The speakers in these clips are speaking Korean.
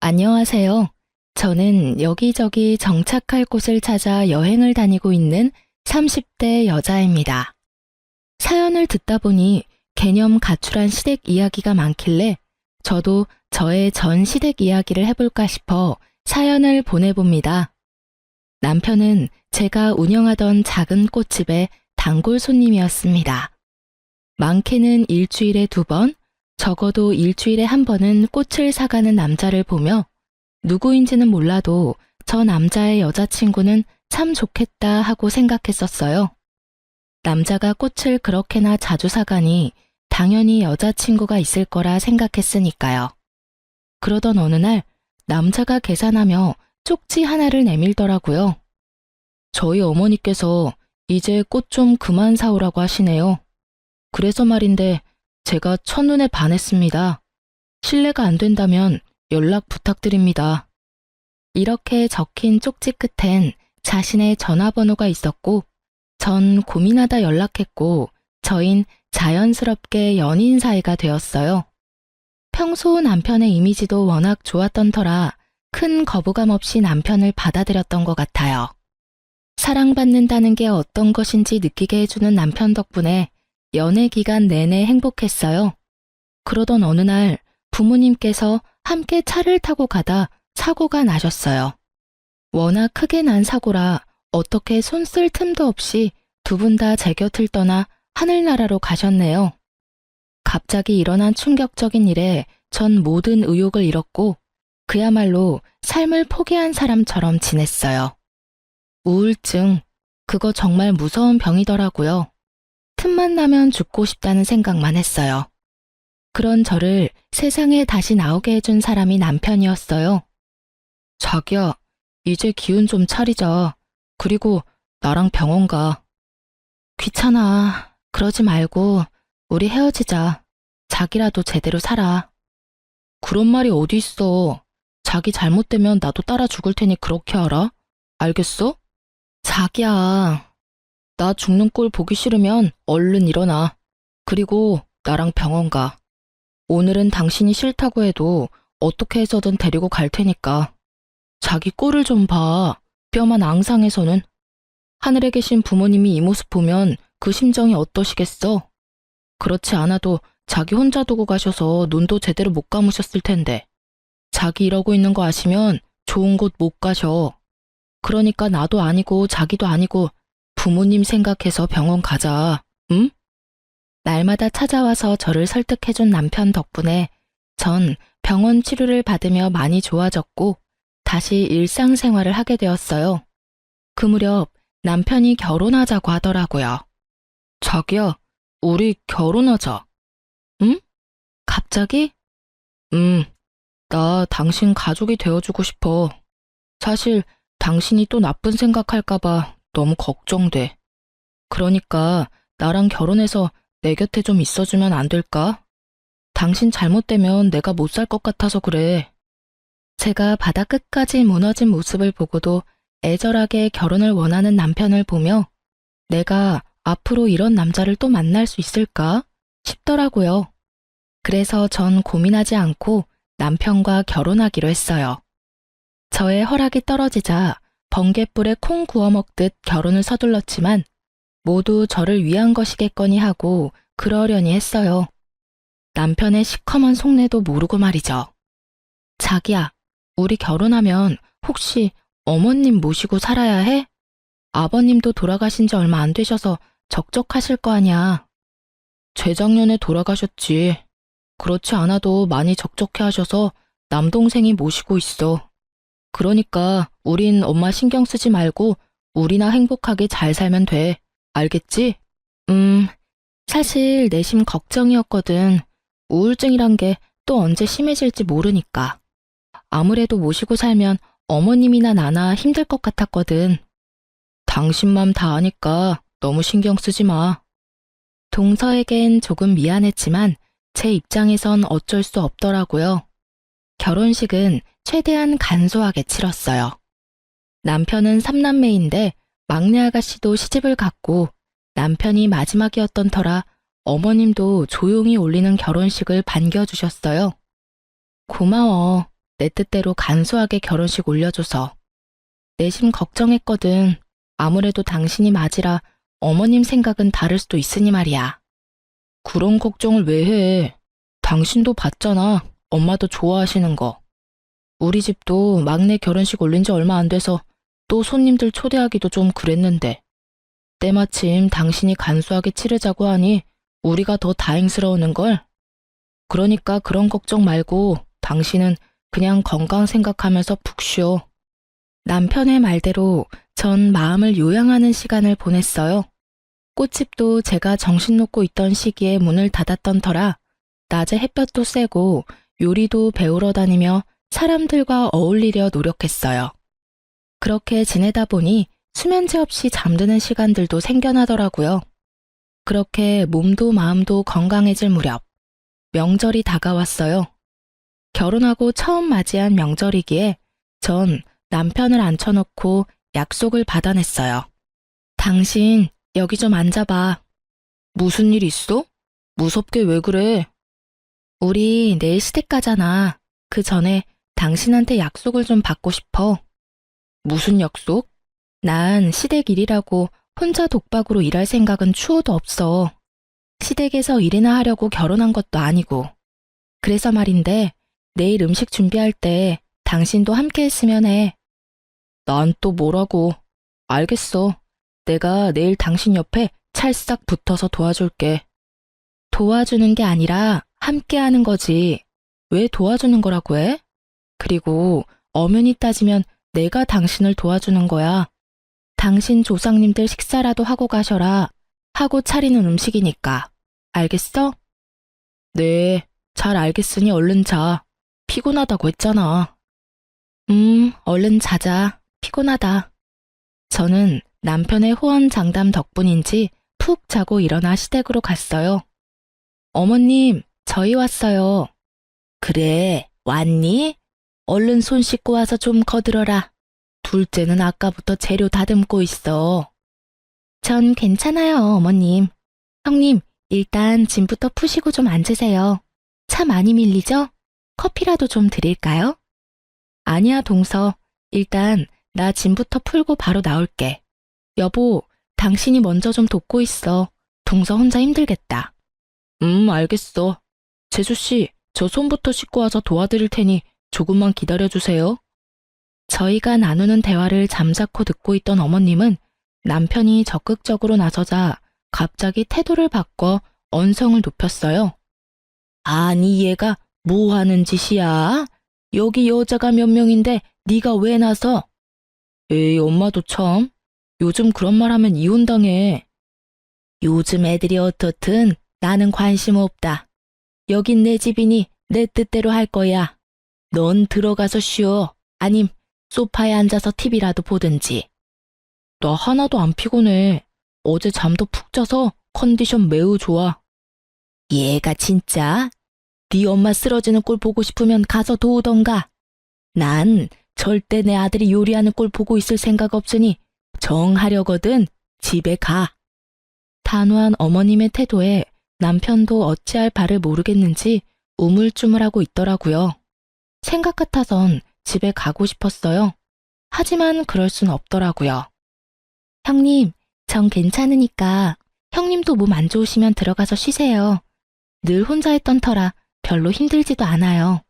안녕하세요. 저는 여기저기 정착할 곳을 찾아 여행을 다니고 있는 30대 여자입니다. 사연을 듣다 보니 개념 가출한 시댁 이야기가 많길래 저도 저의 전 시댁 이야기를 해볼까 싶어 사연을 보내봅니다. 남편은 제가 운영하던 작은 꽃집의 단골 손님이었습니다. 많게는 일주일에 2번, 적어도 일주일에 1번은 꽃을 사가는 남자를 보며 누구인지는 몰라도 저 남자의 여자친구는 참 좋겠다 하고 생각했었어요. 남자가 꽃을 그렇게나 자주 사가니 당연히 여자친구가 있을 거라 생각했으니까요. 그러던 어느 날 남자가 계산하며 쪽지 하나를 내밀더라고요. 저희 어머니께서 이제 꽃 좀 그만 사오라고 하시네요. 그래서 말인데 제가 첫눈에 반했습니다. 실례가 안 된다면 연락 부탁드립니다. 이렇게 적힌 쪽지 끝엔 자신의 전화번호가 있었고 전 고민하다 연락했고 저흰 자연스럽게 연인 사이가 되었어요. 평소 남편의 이미지도 워낙 좋았던 터라 큰 거부감 없이 남편을 받아들였던 것 같아요. 사랑받는다는 게 어떤 것인지 느끼게 해주는 남편 덕분에 연애 기간 내내 행복했어요. 그러던 어느 날 부모님께서 함께 차를 타고 가다 사고가 나셨어요. 워낙 크게 난 사고라 어떻게 손 쓸 틈도 없이 두 분 다 제 곁을 떠나 하늘나라로 가셨네요. 갑자기 일어난 충격적인 일에 전 모든 의욕을 잃었고 그야말로 삶을 포기한 사람처럼 지냈어요. 우울증, 그거 정말 무서운 병이더라고요. 틈만 나면 죽고 싶다는 생각만 했어요. 그런 저를 세상에 다시 나오게 해준 사람이 남편이었어요. 자기야, 이제 기운 좀 차리자. 그리고 나랑 병원 가. 귀찮아. 그러지 말고 우리 헤어지자. 자기라도 제대로 살아. 그런 말이 어디 있어. 자기 잘못되면 나도 따라 죽을 테니 그렇게 알아? 알겠어? 자기야. 나 죽는 꼴 보기 싫으면 얼른 일어나. 그리고 나랑 병원 가. 오늘은 당신이 싫다고 해도 어떻게 해서든 데리고 갈 테니까. 자기 꼴을 좀 봐. 뼈만 앙상해서는. 하늘에 계신 부모님이 이 모습 보면 그 심정이 어떠시겠어? 그렇지 않아도 자기 혼자 두고 가셔서 눈도 제대로 못 감으셨을 텐데. 자기 이러고 있는 거 아시면 좋은 곳 못 가셔. 그러니까 나도 아니고 자기도 아니고 부모님 생각해서 병원 가자, 응? 날마다 찾아와서 저를 설득해준 남편 덕분에 전 병원 치료를 받으며 많이 좋아졌고 다시 일상생활을 하게 되었어요. 그 무렵 남편이 결혼하자고 하더라고요. 자기야, 우리 결혼하자. 응? 갑자기? 나 당신 가족이 되어주고 싶어. 사실 당신이 또 나쁜 생각할까봐 너무 걱정돼. 그러니까 나랑 결혼해서 내 곁에 좀 있어주면 안 될까? 당신 잘못되면 내가 못 살 것 같아서 그래. 제가 바다 끝까지 무너진 모습을 보고도 애절하게 결혼을 원하는 남편을 보며 내가 앞으로 이런 남자를 또 만날 수 있을까 싶더라고요. 그래서 전 고민하지 않고 남편과 결혼하기로 했어요. 저의 허락이 떨어지자 번갯불에 콩 구워 먹듯 결혼을 서둘렀지만 모두 저를 위한 것이겠거니 하고 그러려니 했어요. 남편의 시커먼 속내도 모르고 말이죠. 자기야, 우리 결혼하면 혹시 어머님 모시고 살아야 해? 아버님도 돌아가신 지 얼마 안 되셔서 적적하실 거 아냐. 재작년에 돌아가셨지. 그렇지 않아도 많이 적적해 하셔서 남동생이 모시고 있어. 그러니까 우린 엄마 신경 쓰지 말고 우리나 행복하게 잘 살면 돼. 알겠지? 사실 내심 걱정이었거든. 우울증이란 게 또 언제 심해질지 모르니까. 아무래도 모시고 살면 어머님이나 나나 힘들 것 같았거든. 당신 맘 다 아니까 너무 신경 쓰지 마. 동서에겐 조금 미안했지만 제 입장에선 어쩔 수 없더라고요. 결혼식은 최대한 간소하게 치렀어요. 남편은 3남매인데 막내 아가씨도 시집을 갔고 남편이 마지막이었던 터라 어머님도 조용히 올리는 결혼식을 반겨주셨어요. 고마워. 내 뜻대로 간소하게 결혼식 올려줘서. 내심 걱정했거든. 아무래도 당신이 맞이라 어머님 생각은 다를 수도 있으니 말이야. 그런 걱정을 왜 해? 당신도 봤잖아. 엄마도 좋아하시는 거. 우리 집도 막내 결혼식 올린 지 얼마 안 돼서 또 손님들 초대하기도 좀 그랬는데. 때마침 당신이 간소하게 치르자고 하니 우리가 더 다행스러우는걸. 그러니까 그런 걱정 말고 당신은 그냥 건강 생각하면서 푹 쉬어. 남편의 말대로 전 마음을 요양하는 시간을 보냈어요. 꽃집도 제가 정신 놓고 있던 시기에 문을 닫았던 터라 낮에 햇볕도 쐬고 요리도 배우러 다니며 사람들과 어울리려 노력했어요. 그렇게 지내다 보니 수면제 없이 잠드는 시간들도 생겨나더라고요. 그렇게 몸도 마음도 건강해질 무렵 명절이 다가왔어요. 결혼하고 처음 맞이한 명절이기에 전 남편을 앉혀놓고 약속을 받아냈어요. 당신 여기 좀 앉아봐. 무슨 일 있어? 무섭게 왜 그래? 우리 내일 시댁 가잖아. 그 전에 당신한테 약속을 좀 받고 싶어. 무슨 약속? 난 시댁 일이라고 혼자 독박으로 일할 생각은 추호도 없어. 시댁에서 일이나 하려고 결혼한 것도 아니고. 그래서 말인데 내일 음식 준비할 때 당신도 함께 했으면 해. 난 또 뭐라고. 알겠어. 내가 내일 당신 옆에 찰싹 붙어서 도와줄게. 도와주는 게 아니라 함께 하는 거지. 왜 도와주는 거라고 해? 그리고 엄연히 따지면 내가 당신을 도와주는 거야. 당신 조상님들 식사라도 하고 가셔라. 하고 차리는 음식이니까. 알겠어? 네, 잘 알겠으니 얼른 자. 피곤하다고 했잖아. 얼른 자자. 피곤하다. 저는 남편의 호언장담 덕분인지 푹 자고 일어나 시댁으로 갔어요. 어머님, 저희 왔어요. 그래, 왔니? 얼른 손 씻고 와서 좀 거들어라. 둘째는 아까부터 재료 다듬고 있어. 전 괜찮아요, 어머님. 형님, 일단 짐부터 푸시고 좀 앉으세요. 차 많이 밀리죠? 커피라도 좀 드릴까요? 아니야, 동서. 일단 나 짐부터 풀고 바로 나올게. 여보, 당신이 먼저 좀 돕고 있어. 동서 혼자 힘들겠다. 알겠어. 재수씨, 저 손부터 씻고 와서 도와드릴 테니 조금만 기다려주세요. 저희가 나누는 대화를 잠자코 듣고 있던 어머님은 남편이 적극적으로 나서자 갑자기 태도를 바꿔 언성을 높였어요. 아니 얘가 뭐 하는 짓이야? 여기 여자가 몇 명인데 네가 왜 나서? 에이 엄마도 참. 요즘 그런 말 하면 이혼당해. 요즘 애들이 어떻든 나는 관심 없다. 여긴 내 집이니 내 뜻대로 할 거야. 넌 들어가서 쉬어. 아님 소파에 앉아서 TV라도 보든지. 나 하나도 안 피곤해. 어제 잠도 푹 자서 컨디션 매우 좋아. 얘가 진짜? 네 엄마 쓰러지는 꼴 보고 싶으면 가서 도우던가. 난 절대 내 아들이 요리하는 꼴 보고 있을 생각 없으니 정하려거든. 집에 가. 단호한 어머님의 태도에 남편도 어찌할 바를 모르겠는지 우물쭈물하고 있더라고요. 생각 같아선 집에 가고 싶었어요. 하지만 그럴 순 없더라고요. 형님, 전 괜찮으니까 형님도 몸 안 좋으시면 들어가서 쉬세요. 늘 혼자 했던 터라 별로 힘들지도 않아요.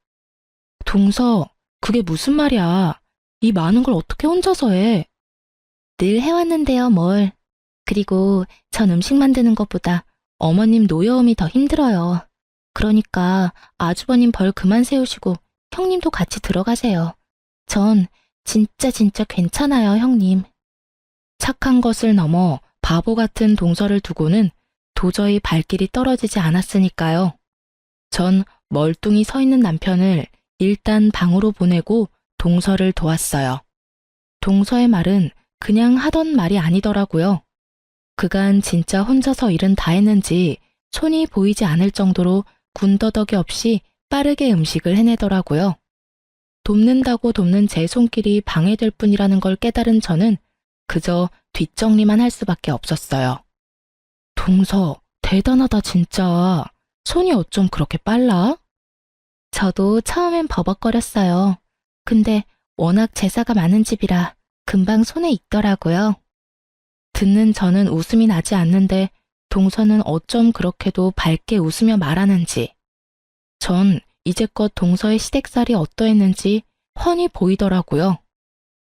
동서, 그게 무슨 말이야. 이 많은 걸 어떻게 혼자서 해? 늘 해왔는데요, 뭘. 그리고 전 음식 만드는 것보다 어머님 노여움이 더 힘들어요. 그러니까 아주버님 벌 그만 세우시고 형님도 같이 들어가세요. 전 진짜 괜찮아요, 형님. 착한 것을 넘어 바보 같은 동서를 두고는 도저히 발길이 떨어지지 않았으니까요. 전 멀뚱히 서 있는 남편을 일단 방으로 보내고 동서를 도왔어요. 동서의 말은 그냥 하던 말이 아니더라고요. 그간 진짜 혼자서 일은 다 했는지 손이 보이지 않을 정도로 군더더기 없이 빠르게 음식을 해내더라고요. 돕는다고 돕는 제 손길이 방해될 뿐이라는 걸 깨달은 저는 그저 뒷정리만 할 수밖에 없었어요. 동서, 대단하다 진짜. 손이 어쩜 그렇게 빨라? 저도 처음엔 버벅거렸어요. 근데 워낙 제사가 많은 집이라 금방 손에 익더라고요. 듣는 저는 웃음이 나지 않는데 동서는 어쩜 그렇게도 밝게 웃으며 말하는지. 전 이제껏 동서의 시댁살이 어떠했는지 훤히 보이더라고요.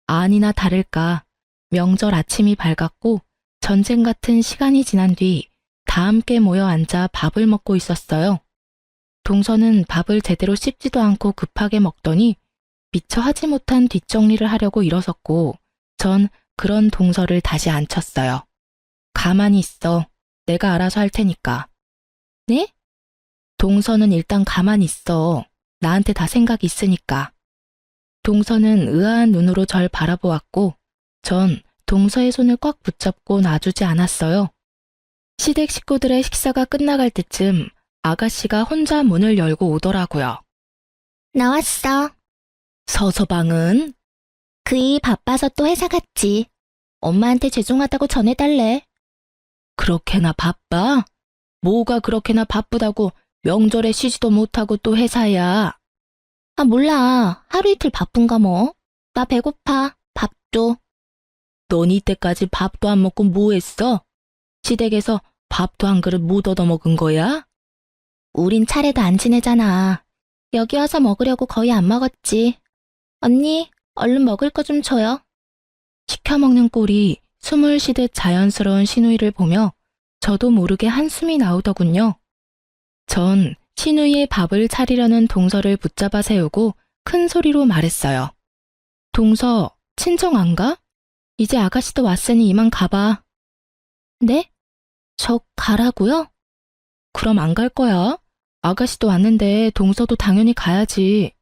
아니나 다를까 명절 아침이 밝았고 전쟁 같은 시간이 지난 뒤 다 함께 모여 앉아 밥을 먹고 있었어요. 동서는 밥을 제대로 씹지도 않고 급하게 먹더니 미처 하지 못한 뒷정리를 하려고 일어섰고 전 그런 동서를 다시 앉혔어요. 가만히 있어. 내가 알아서 할 테니까. 네? 동서는 일단 가만히 있어. 나한테 다 생각이 있으니까. 동서는 의아한 눈으로 절 바라보았고 전 동서의 손을 꽉 붙잡고 놔주지 않았어요. 시댁 식구들의 식사가 끝나갈 때쯤 아가씨가 혼자 문을 열고 오더라고요. 나왔어. 서서방은? 그이 바빠서 또 회사 갔지. 엄마한테 죄송하다고 전해달래. 그렇게나 바빠? 뭐가 그렇게나 바쁘다고 명절에 쉬지도 못하고 또 회사야. 아, 몰라. 하루 이틀 바쁜가 뭐. 나 배고파. 밥 줘. 넌 이때까지 밥도 안 먹고 뭐 했어? 시댁에서 밥도 한 그릇 못 얻어먹은 거야? 우린 차례도 안 지내잖아. 여기 와서 먹으려고 거의 안 먹었지. 언니, 얼른 먹을 거 좀 줘요. 시켜 먹는 꼴이 숨을 쉬듯 자연스러운 시누이를 보며 저도 모르게 한숨이 나오더군요. 전 시누이의 밥을 차리려는 동서를 붙잡아 세우고 큰 소리로 말했어요. 동서, 친정 안 가? 이제 아가씨도 왔으니 이만 가봐. 네? 저 가라고요? 그럼 안 갈 거야. 아가씨도 왔는데 동서도 당연히 가야지.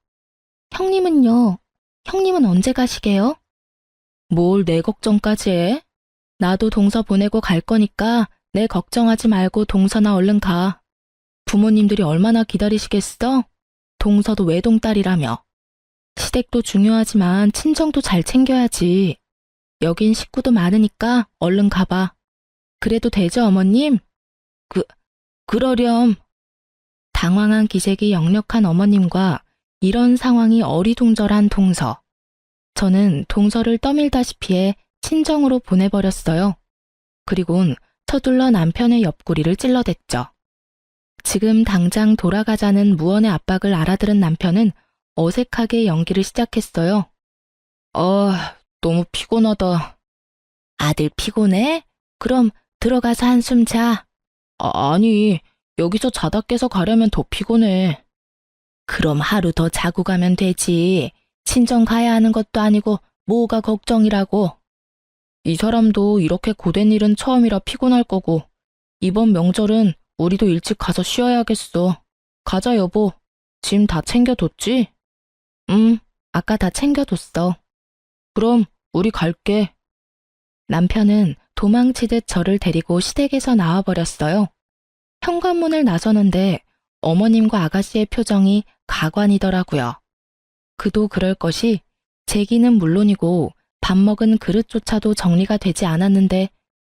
형님은요? 형님은 언제 가시게요? 뭘 내 걱정까지 해? 나도 동서 보내고 갈 거니까 내 걱정하지 말고 동서나 얼른 가. 부모님들이 얼마나 기다리시겠어? 동서도 외동딸이라며. 시댁도 중요하지만 친정도 잘 챙겨야지. 여긴 식구도 많으니까 얼른 가봐. 그래도 되죠, 어머님? 그러렴. 당황한 기색이 역력한 어머님과 이런 상황이 어리둥절한 동서. 저는 동서를 떠밀다시피 해 친정으로 보내버렸어요. 그리곤 서둘러 남편의 옆구리를 찔러댔죠. 지금 당장 돌아가자는 무언의 압박을 알아들은 남편은 어색하게 연기를 시작했어요. 너무 피곤하다. 아들 피곤해? 그럼 들어가서 한숨 자. 아니, 여기서 자다 깨서 가려면 더 피곤해. 그럼 하루 더 자고 가면 되지. 친정 가야 하는 것도 아니고 뭐가 걱정이라고. 이 사람도 이렇게 고된 일은 처음이라 피곤할 거고 이번 명절은 우리도 일찍 가서 쉬어야겠어. 가자 여보. 짐 다 챙겨뒀지? 아까 다 챙겨뒀어. 그럼 우리 갈게. 남편은 도망치듯 저를 데리고 시댁에서 나와버렸어요. 현관문을 나서는데 어머님과 아가씨의 표정이 가관이더라고요. 그도 그럴 것이 제기는 물론이고 밥 먹은 그릇조차도 정리가 되지 않았는데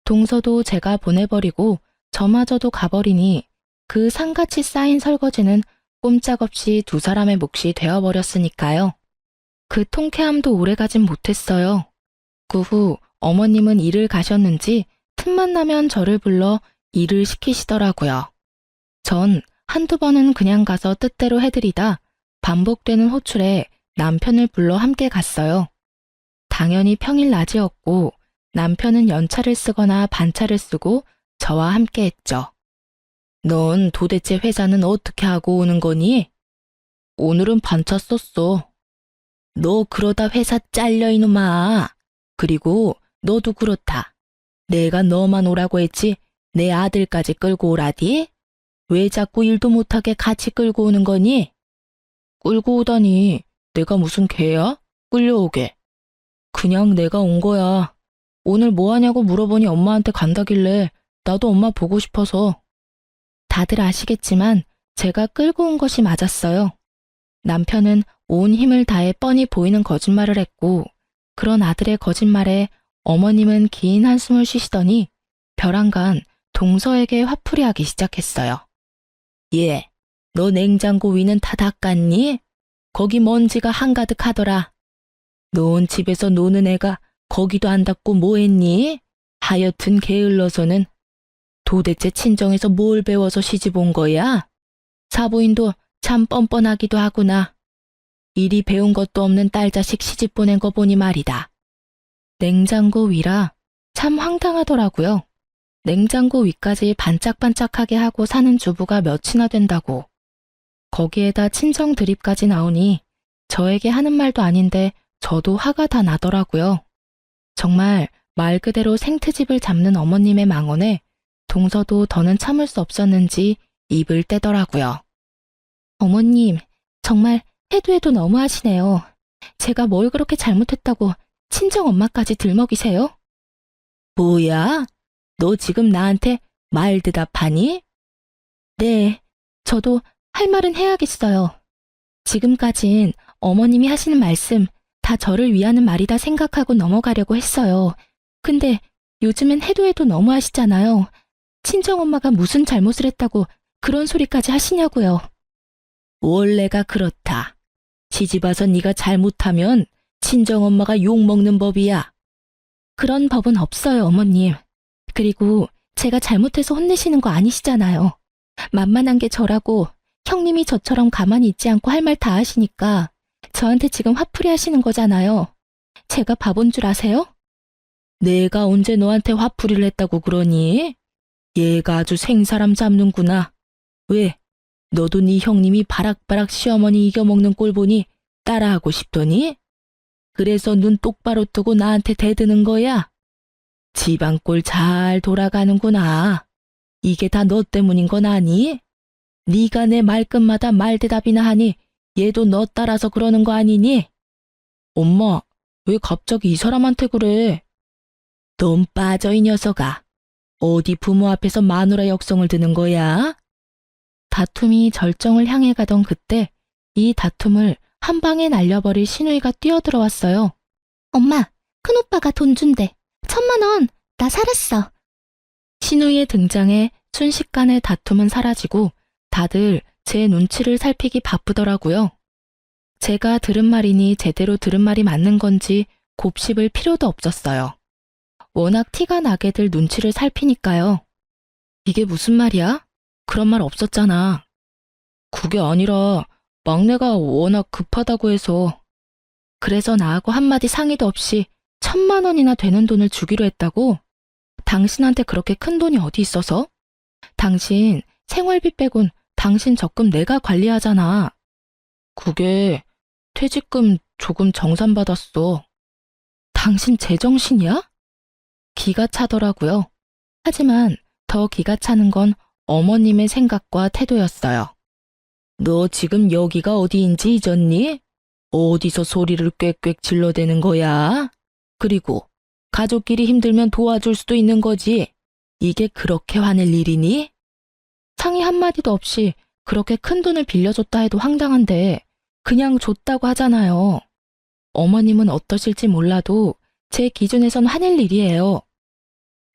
동서도 제가 보내버리고 저마저도 가버리니 그 산같이 쌓인 설거지는 꼼짝없이 두 사람의 몫이 되어버렸으니까요. 그 통쾌함도 오래가진 못했어요. 그 후 어머님은 일을 가셨는지 틈만 나면 저를 불러 일을 시키시더라고요. 전 한두 번은 그냥 가서 뜻대로 해드리다 반복되는 호출에 남편을 불러 함께 갔어요. 당연히 평일 낮이었고 남편은 연차를 쓰거나 반차를 쓰고 저와 함께 했죠. 넌 도대체 회사는 어떻게 하고 오는 거니? 오늘은 반차 썼어. 너 그러다 회사 잘려 이놈아. 그리고 너도 그렇다. 내가 너만 오라고 했지 내 아들까지 끌고 오라디? 왜 자꾸 일도 못하게 같이 끌고 오는 거니? 끌고 오다니 내가 무슨 개야? 끌려오게. 그냥 내가 온 거야. 오늘 뭐 하냐고 물어보니 엄마한테 간다길래 나도 엄마 보고 싶어서. 다들 아시겠지만 제가 끌고 온 것이 맞았어요. 남편은 온 힘을 다해 뻔히 보이는 거짓말을 했고 그런 아들의 거짓말에 어머님은 긴 한숨을 쉬시더니 벼랑간 동서에게 화풀이하기 시작했어요. 얘, 너 냉장고 위는 다 닦았니? 거기 먼지가 한가득 하더라. 넌 집에서 노는 애가 거기도 안 닦고 뭐 했니? 하여튼 게을러서는. 도대체 친정에서 뭘 배워서 시집 온 거야? 사부인도 참 뻔뻔하기도 하구나. 이리 배운 것도 없는 딸 자식 시집 보낸 거 보니 말이다. 냉장고 위라 참 황당하더라고요. 냉장고 위까지 반짝반짝하게 하고 사는 주부가 몇이나 된다고. 거기에다 친정 드립까지 나오니 저에게 하는 말도 아닌데 저도 화가 다 나더라고요. 정말 말 그대로 생트집을 잡는 어머님의 망언에 동서도 더는 참을 수 없었는지 입을 떼더라고요. 어머님, 정말 해도 해도 너무하시네요. 제가 뭘 그렇게 잘못했다고 친정 엄마까지 들먹이세요? 뭐야? 너 지금 나한테 말 대답하니? 네, 저도 할 말은 해야겠어요. 지금까진 어머님이 하시는 말씀 다 저를 위하는 말이다 생각하고 넘어가려고 했어요. 근데 요즘엔 해도 해도 너무하시잖아요. 친정엄마가 무슨 잘못을 했다고 그런 소리까지 하시냐고요. 원래가 그렇다. 시집와서 네가 잘못하면 친정엄마가 욕먹는 법이야. 그런 법은 없어요, 어머님. 그리고 제가 잘못해서 혼내시는 거 아니시잖아요. 만만한 게 저라고 형님이 저처럼 가만히 있지 않고 할 말 다 하시니까 저한테 지금 화풀이 하시는 거잖아요. 제가 바본 줄 아세요? 내가 언제 너한테 화풀이를 했다고 그러니? 얘가 아주 생사람 잡는구나. 왜? 너도 네 형님이 바락바락 시어머니 이겨먹는 꼴 보니 따라하고 싶더니? 그래서 눈 똑바로 뜨고 나한테 대드는 거야? 집안 꼴 잘 돌아가는구나. 이게 다 너 때문인 건 아니? 네가 내 말끝마다 말대답이나 하니 얘도 너 따라서 그러는 거 아니니? 엄마, 왜 갑자기 이 사람한테 그래? 넌 빠져 이 녀석아. 어디 부모 앞에서 마누라 역성을 드는 거야? 다툼이 절정을 향해 가던 그때 이 다툼을 한 방에 날려버릴 시누이가 뛰어들어왔어요. 엄마, 큰오빠가 돈 준대. 1,000,000원, 나 살았어. 시누이의 등장에 순식간에 다툼은 사라지고 다들 제 눈치를 살피기 바쁘더라고요. 제가 들은 말이니 제대로 들은 말이 맞는 건지 곱씹을 필요도 없었어요. 워낙 티가 나게들 눈치를 살피니까요. 이게 무슨 말이야? 그런 말 없었잖아. 그게 아니라 막내가 워낙 급하다고 해서. 그래서 나하고 한마디 상의도 없이 1,000,000원이나 되는 돈을 주기로 했다고? 당신한테 그렇게 큰 돈이 어디 있어서? 당신 생활비 빼곤 당신 적금 내가 관리하잖아. 그게 퇴직금 조금 정산받았어. 당신 제정신이야? 기가 차더라고요. 하지만 더 기가 차는 건 어머님의 생각과 태도였어요. 너 지금 여기가 어디인지 잊었니? 어디서 소리를 꽥꽥 질러대는 거야? 그리고 가족끼리 힘들면 도와줄 수도 있는 거지. 이게 그렇게 화낼 일이니? 상의 한마디도 없이 그렇게 큰 돈을 빌려줬다 해도 황당한데 그냥 줬다고 하잖아요. 어머님은 어떠실지 몰라도 제 기준에선 화낼 일이에요.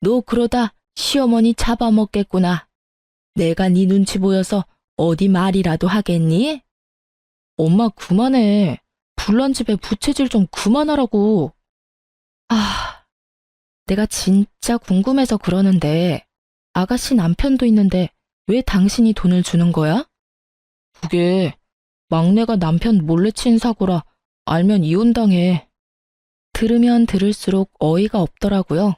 너 그러다 시어머니 잡아먹겠구나. 내가 네 눈치 보여서 어디 말이라도 하겠니? 엄마 그만해. 불난 집에 부채질 좀 그만하라고. 내가 진짜 궁금해서 그러는데 아가씨 남편도 있는데 왜 당신이 돈을 주는 거야? 그게 막내가 남편 몰래 친 사고라 알면 이혼당해. 들으면 들을수록 어이가 없더라고요.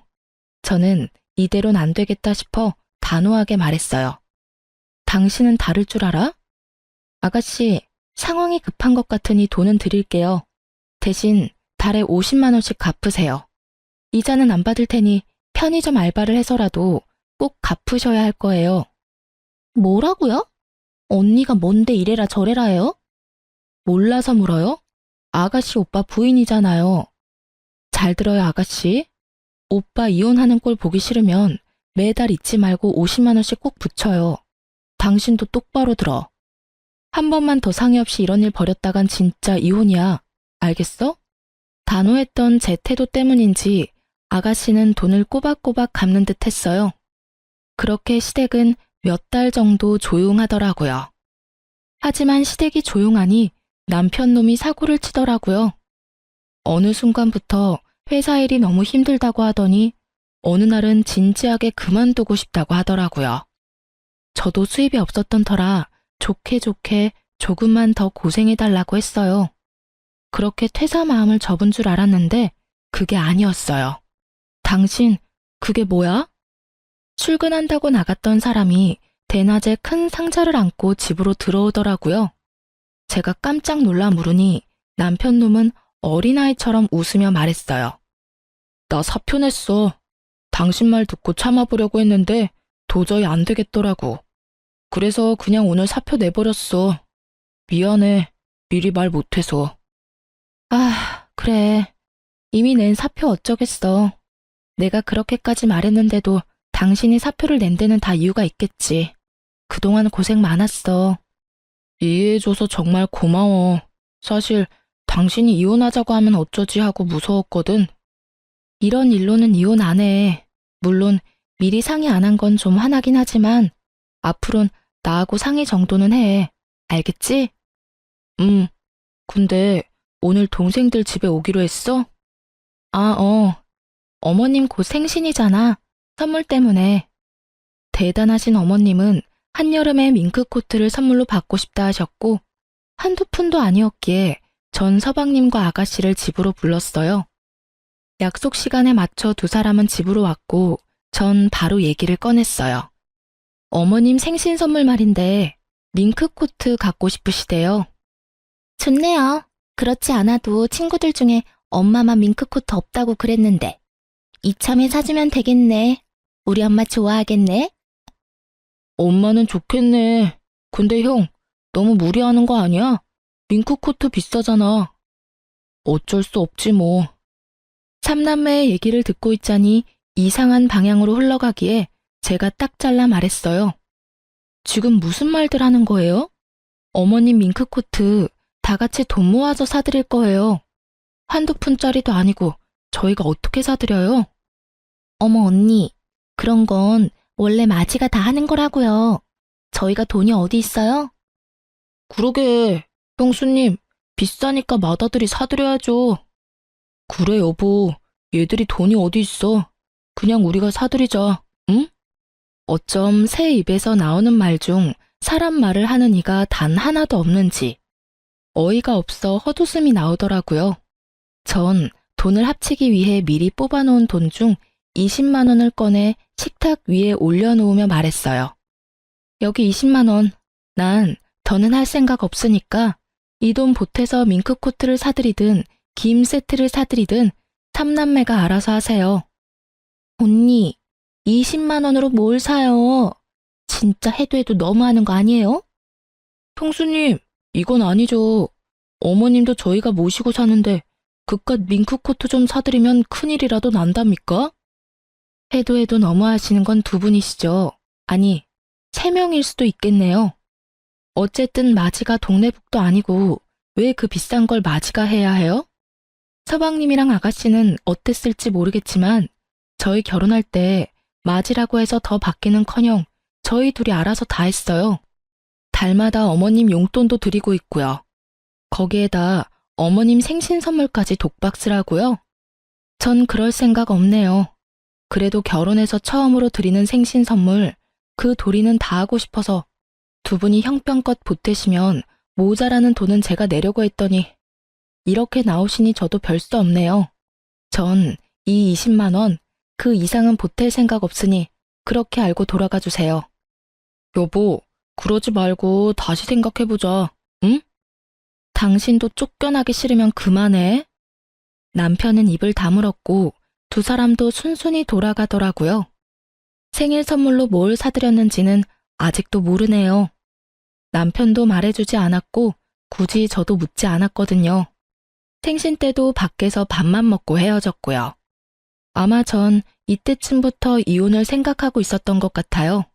저는 이대로는 안 되겠다 싶어 단호하게 말했어요. 당신은 다를 줄 알아? 아가씨, 상황이 급한 것 같으니 돈은 드릴게요. 대신 달에 50만 원씩 갚으세요. 이자는 안 받을 테니 편의점 알바를 해서라도 꼭 갚으셔야 할 거예요. 뭐라고요? 언니가 뭔데 이래라 저래라 해요? 몰라서 물어요? 아가씨 오빠 부인이잖아요. 잘 들어요, 아가씨. 오빠 이혼하는 꼴 보기 싫으면 매달 잊지 말고 50만 원씩 꼭 붙여요. 당신도 똑바로 들어. 한 번만 더 상의 없이 이런 일 벌였다간 진짜 이혼이야. 알겠어? 단호했던 제 태도 때문인지 아가씨는 돈을 꼬박꼬박 갚는 듯 했어요. 그렇게 시댁은 몇 달 정도 조용하더라고요. 하지만 시댁이 조용하니 남편 놈이 사고를 치더라고요. 어느 순간부터 회사 일이 너무 힘들다고 하더니 어느 날은 진지하게 그만두고 싶다고 하더라고요. 저도 수입이 없었던 터라 좋게 좋게 조금만 더 고생해달라고 했어요. 그렇게 퇴사 마음을 접은 줄 알았는데 그게 아니었어요. 당신, 그게 뭐야? 출근한다고 나갔던 사람이 대낮에 큰 상자를 안고 집으로 들어오더라고요. 제가 깜짝 놀라 물으니 남편 놈은 어린아이처럼 웃으며 말했어요. 나 사표 냈어. 당신 말 듣고 참아보려고 했는데 도저히 안 되겠더라고. 그래서 그냥 오늘 사표 내버렸어. 미안해. 미리 말 못해서. 아, 그래. 이미 낸 사표 어쩌겠어. 내가 그렇게까지 말했는데도 당신이 사표를 낸 데는 다 이유가 있겠지. 그동안 고생 많았어. 이해해줘서 정말 고마워. 사실 당신이 이혼하자고 하면 어쩌지 하고 무서웠거든. 이런 일로는 이혼 안 해. 물론 미리 상의 안 한 건 좀 화나긴 하지만 앞으론 나하고 상의 정도는 해. 알겠지? 근데 오늘 동생들 집에 오기로 했어? 어머님 곧 생신이잖아. 선물 때문에. 대단하신 어머님은 한여름에 밍크코트를 선물로 받고 싶다 하셨고 한두 푼도 아니었기에 전 서방님과 아가씨를 집으로 불렀어요. 약속 시간에 맞춰 두 사람은 집으로 왔고 전 바로 얘기를 꺼냈어요. 어머님 생신 선물 말인데 밍크코트 갖고 싶으시대요. 좋네요. 그렇지 않아도 친구들 중에 엄마만 밍크코트 없다고 그랬는데 이참에 사주면 되겠네. 우리 엄마 좋아하겠네. 엄마는 좋겠네. 근데 형, 너무 무리하는 거 아니야? 밍크코트 비싸잖아. 어쩔 수 없지 뭐. 삼남매의 얘기를 듣고 있자니 이상한 방향으로 흘러가기에 제가 딱 잘라 말했어요. 지금 무슨 말들 하는 거예요? 어머님 밍크코트 다 같이 돈 모아서 사드릴 거예요. 한두 푼짜리도 아니고 저희가 어떻게 사드려요? 어머 언니, 그런 건 원래 마지가 다 하는 거라고요. 저희가 돈이 어디 있어요? 그러게, 형수님, 비싸니까 맏아들이 사드려야죠. 그래 여보, 얘들이 돈이 어디 있어. 그냥 우리가 사드리자, 응? 어쩜 새 입에서 나오는 말 중 사람 말을 하는 이가 단 하나도 없는지 어이가 없어 헛웃음이 나오더라고요. 전 돈을 합치기 위해 미리 뽑아놓은 돈 중 20만 원을 꺼내 식탁 위에 올려놓으며 말했어요. 여기 20만 원. 난 더는 할 생각 없으니까 이 돈 보태서 밍크코트를 사드리든 김 세트를 사드리든 삼남매가 알아서 하세요. 언니, 20만 원으로 뭘 사요? 진짜 해도 해도 너무하는 거 아니에요? 형수님, 이건 아니죠. 어머님도 저희가 모시고 사는데 그깟 밍크코트 좀 사드리면 큰일이라도 난답니까? 해도 해도 너무하시는 건 두 분이시죠. 아니, 3명일 수도 있겠네요. 어쨌든 마지가 동네북도 아니고 왜 그 비싼 걸 마지가 해야 해요? 서방님이랑 아가씨는 어땠을지 모르겠지만 저희 결혼할 때 맞이라고 해서 더 받기는커녕 저희 둘이 알아서 다 했어요. 달마다 어머님 용돈도 드리고 있고요. 거기에다 어머님 생신 선물까지 독박스라고요? 전 그럴 생각 없네요. 그래도 결혼해서 처음으로 드리는 생신 선물, 그 도리는 다 하고 싶어서 두 분이 형편껏 보태시면 모자라는 돈은 제가 내려고 했더니 이렇게 나오시니 저도 별 수 없네요. 전 이 20만 원, 그 이상은 보탤 생각 없으니 그렇게 알고 돌아가 주세요. 여보, 그러지 말고 다시 생각해보자, 응? 당신도 쫓겨나기 싫으면 그만해. 남편은 입을 다물었고 두 사람도 순순히 돌아가더라고요. 생일 선물로 뭘 사드렸는지는 아직도 모르네요. 남편도 말해주지 않았고 굳이 저도 묻지 않았거든요. 생신 때도 밖에서 밥만 먹고 헤어졌고요. 아마 전 이때쯤부터 이혼을 생각하고 있었던 것 같아요.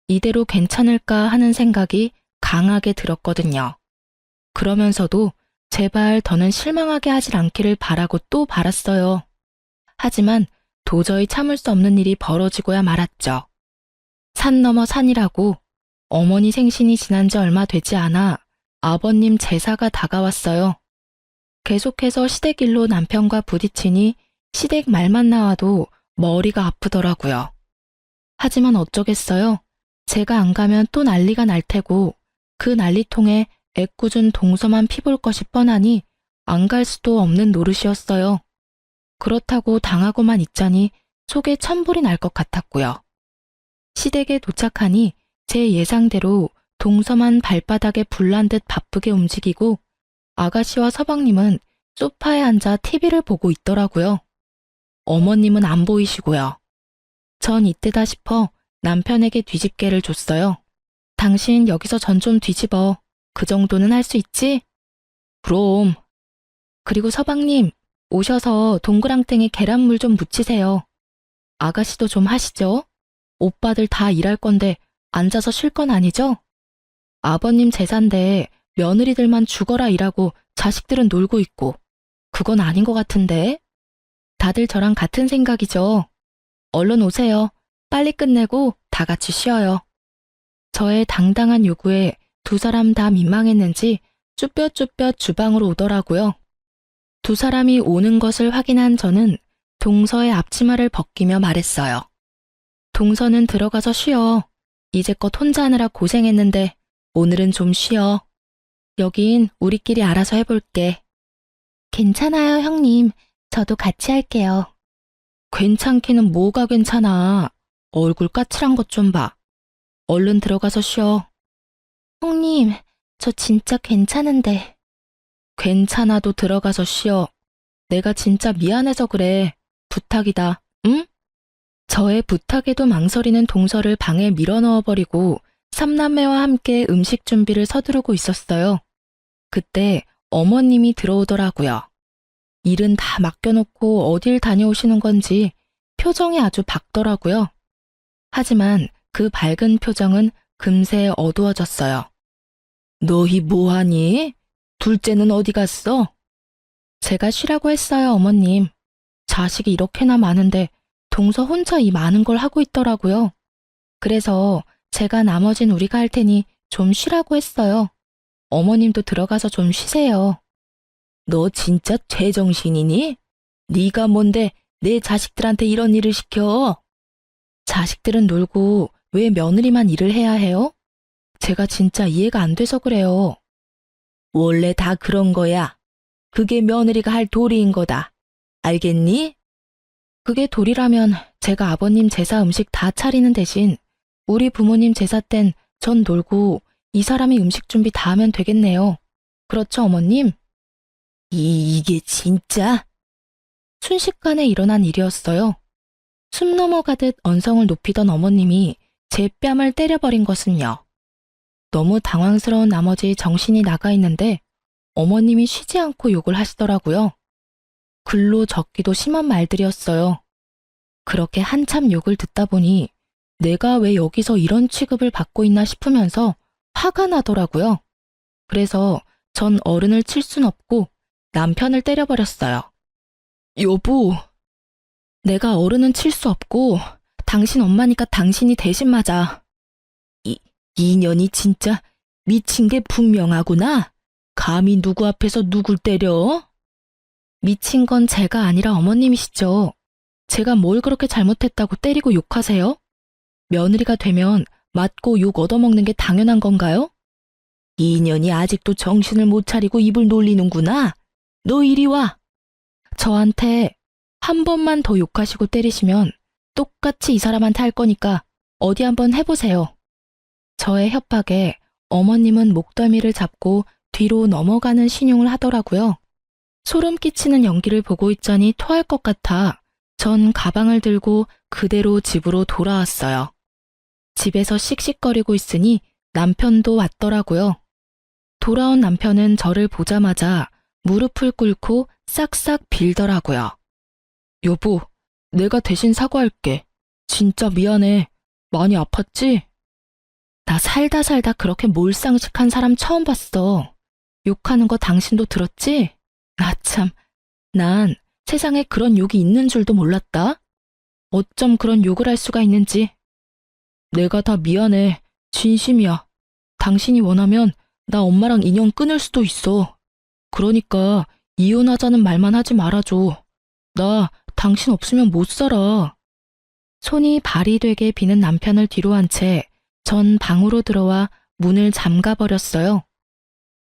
이대로 괜찮을까 하는 생각이 강하게 들었거든요. 그러면서도 제발 더는 실망하게 하질 않기를 바라고 또 바랐어요. 하지만 도저히 참을 수 없는 일이 벌어지고야 말았죠. 산 넘어 산이라고 어머니 생신이 지난 지 얼마 되지 않아 아버님 제사가 다가왔어요. 계속해서 시댁일로 남편과 부딪히니 시댁 말만 나와도 머리가 아프더라고요. 하지만 어쩌겠어요. 제가 안 가면 또 난리가 날 테고 그 난리통에 애꿎은 동서만 피볼 것이 뻔하니 안 갈 수도 없는 노릇이었어요. 그렇다고 당하고만 있자니 속에 천불이 날 것 같았고요. 시댁에 도착하니 제 예상대로 동서만 발바닥에 불난 듯 바쁘게 움직이고 아가씨와 서방님은 소파에 앉아 TV를 보고 있더라고요. 어머님은 안 보이시고요. 전 이때다 싶어 남편에게 뒤집개를 줬어요. 당신 여기서 전 좀 뒤집어. 그 정도는 할 수 있지? 그럼. 그리고 서방님, 오셔서 동그랑땡에 계란물 좀 묻히세요. 아가씨도 좀 하시죠? 오빠들 다 일할 건데 앉아서 쉴 건 아니죠? 아버님 제사인데 며느리들만 죽어라 일하고 자식들은 놀고 있고 그건 아닌 것 같은데? 다들 저랑 같은 생각이죠. 얼른 오세요. 빨리 끝내고 다 같이 쉬어요. 저의 당당한 요구에 두 사람 다 민망했는지 쭈뼛쭈뼛 주방으로 오더라고요. 두 사람이 오는 것을 확인한 저는 동서의 앞치마를 벗기며 말했어요. 동서는 들어가서 쉬어. 이제껏 혼자 하느라 고생했는데 오늘은 좀 쉬어. 여긴 우리끼리 알아서 해볼게. 괜찮아요, 형님. 저도 같이 할게요. 괜찮기는 뭐가 괜찮아. 얼굴 까칠한 것 좀 봐. 얼른 들어가서 쉬어. 형님, 저 진짜 괜찮은데. 괜찮아도 들어가서 쉬어. 내가 진짜 미안해서 그래. 부탁이다, 응? 저의 부탁에도 망설이는 동서를 방에 밀어넣어버리고 삼남매와 함께 음식 준비를 서두르고 있었어요. 그때 어머님이 들어오더라고요. 일은 다 맡겨놓고 어딜 다녀오시는 건지 표정이 아주 밝더라고요. 하지만 그 밝은 표정은 금세 어두워졌어요. 너희 뭐하니? 둘째는 어디 갔어? 제가 쉬라고 했어요, 어머님. 자식이 이렇게나 많은데 동서 혼자 이 많은 걸 하고 있더라고요. 그래서 제가 나머진 우리가 할 테니 좀 쉬라고 했어요. 어머님도 들어가서 좀 쉬세요. 너 진짜 제정신이니? 네가 뭔데 내 자식들한테 이런 일을 시켜? 자식들은 놀고 왜 며느리만 일을 해야 해요? 제가 진짜 이해가 안 돼서 그래요. 원래 다 그런 거야. 그게 며느리가 할 도리인 거다. 알겠니? 그게 도리라면 제가 아버님 제사 음식 다 차리는 대신 우리 부모님 제사 땐 전 놀고 이 사람이 음식 준비 다 하면 되겠네요. 그렇죠, 어머님? 이게 진짜? 순식간에 일어난 일이었어요. 숨 넘어가듯 언성을 높이던 어머님이 제 뺨을 때려버린 것은요. 너무 당황스러운 나머지 정신이 나가 있는데 어머님이 쉬지 않고 욕을 하시더라고요. 글로 적기도 심한 말들이었어요. 그렇게 한참 욕을 듣다 보니 내가 왜 여기서 이런 취급을 받고 있나 싶으면서 화가 나더라고요. 그래서 전 어른을 칠 순 없고 남편을 때려버렸어요. 여보, 내가 어른은 칠 수 없고 당신 엄마니까 당신이 대신 맞아. 이년이 진짜 미친 게 분명하구나. 감히 누구 앞에서 누굴 때려? 미친 건 제가 아니라 어머님이시죠. 제가 뭘 그렇게 잘못했다고 때리고 욕하세요? 며느리가 되면 맞고 욕 얻어먹는 게 당연한 건가요? 이년이 아직도 정신을 못 차리고 입을 놀리는구나. 너 이리 와. 저한테 한 번만 더 욕하시고 때리시면 똑같이 이 사람한테 할 거니까 어디 한번 해보세요. 저의 협박에 어머님은 목덜미를 잡고 뒤로 넘어가는 신용을 하더라고요. 소름 끼치는 연기를 보고 있자니 토할 것 같아 전 가방을 들고 그대로 집으로 돌아왔어요. 집에서 씩씩거리고 있으니 남편도 왔더라고요. 돌아온 남편은 저를 보자마자 무릎을 꿇고 싹싹 빌더라고요. 여보, 내가 대신 사과할게. 진짜 미안해. 많이 아팠지? 나 살다 그렇게 몰상식한 사람 처음 봤어. 욕하는 거 당신도 들었지? 나 참, 난 세상에 그런 욕이 있는 줄도 몰랐다. 어쩜 그런 욕을 할 수가 있는지. 내가 다 미안해. 진심이야. 당신이 원하면 나 엄마랑 인연 끊을 수도 있어. 그러니까 이혼하자는 말만 하지 말아줘. 나 당신 없으면 못 살아. 손이 발이 되게 비는 남편을 뒤로 한 채 전 방으로 들어와 문을 잠가버렸어요.